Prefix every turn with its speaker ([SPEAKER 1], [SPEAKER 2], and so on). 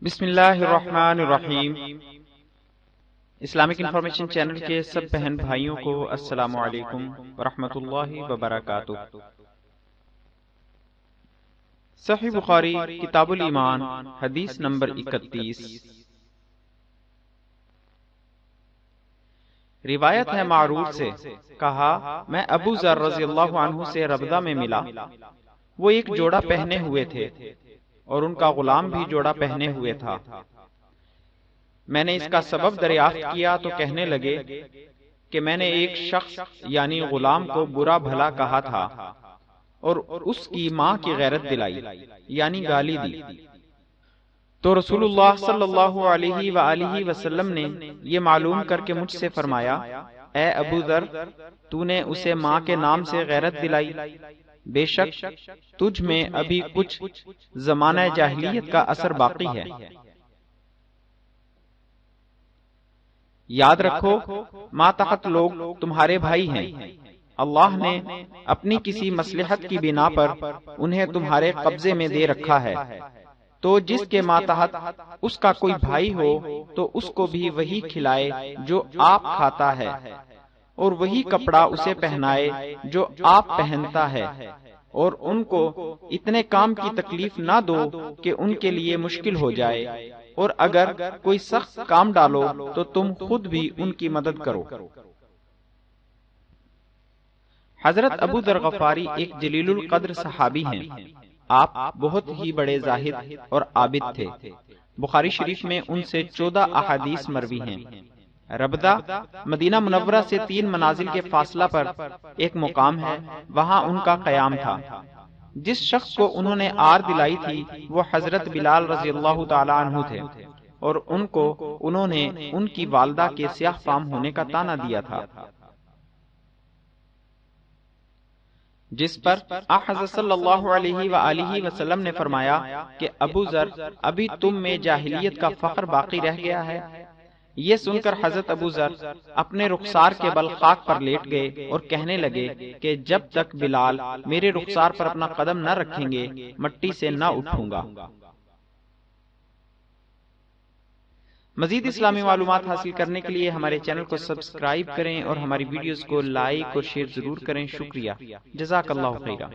[SPEAKER 1] بسم اللہ الرحمن الرحیم۔ اسلامک انفارمیشن چینل کے سب بہن بھائیوں کو السلام علیکم ورحمۃ اللہ وبرکاتہ۔ صحیح بخاری کتاب الایمان حدیث نمبر 31۔ روایت ہے معروف سے، کہا میں ابو ذر رضی اللہ عنہ سے ربدہ میں ملا، وہ ایک جوڑا پہنے ہوئے تھے اور ان کا غلام بھی جوڑا پہنے ہوئے تھا۔ میں نے اس کا سبب دریافت کیا تو کہنے لگے کہ میں نے ایک شخص یعنی غلام کو برا بھلا کہا تھا اور اس کی ماں کی غیرت دلائی یعنی گالی دی، تو رسول اللہ صلی اللہ علیہ وآلہ وسلم نے یہ معلوم کر کے مجھ سے فرمایا، اے ابو ذر، تو نے اسے ماں کے نام سے غیرت دلائی، بے شک تجھ میں ابھی کچھ زمانہ جاہلیت کا اثر باقی ہے۔ یاد رکھو ماتحت لوگ تمہارے بھائی ہیں، اللہ نے اپنی کسی مصلحت کی بنا پر انہیں تمہارے قبضے میں دے رکھا ہے، تو جس کے ماتحت اس کا کوئی بھائی ہو تو اس کو بھی وہی کھلائے جو آپ کھاتا ہے، اور وہی کپڑا اسے پہنائے جو آپ پہنتا ہے، اور ان کو اتنے کام کی تکلیف نہ دو کہ ان کے لیے مشکل ہو جائے، اور اگر کوئی سخت کام ڈالو تو تم خود بھی ان کی مدد کرو۔ حضرت ابو ذر غفاری ایک جلیل القدر صحابی ہیں، آپ بہت ہی بڑے زاہد اور عابد تھے۔ بخاری شریف میں ان سے 14 احادیث مروی ہیں۔ ربدہ مدینہ منورہ سے 3 منازل کے فاصلہ پر ایک مقام ہے، وہاں ان کا قیام تھا۔ جس شخص کو انہوں نے آر دلائی تھی وہ حضرت بلال رضی اللہ تعالی عنہ تھے، اور ان کو انہوں نے ان کی والدہ کے سیاہ فام ہونے کا طعنہ دیا تھا، جس پر حضرت صلی اللہ علیہ وآلہ وسلم نے فرمایا کہ ابو ذر، ابھی تم میں جاہلیت کا فخر باقی رہ گیا ہے۔ یہ سن کر حضرت ابو ذر اپنے رخسار کے بل خاک پر لیٹ گئے اور کہنے لگے کہ جب تک بلال میرے رخسار پر اپنا قدم نہ رکھیں گے مٹی سے نہ اٹھوں گا۔ مزید اسلامی معلومات حاصل کرنے کے لیے ہمارے چینل کو سبسکرائب کریں اور ہماری ویڈیوز کو لائک اور شیئر ضرور کریں۔ شکریہ، جزاک اللہ خیرہ۔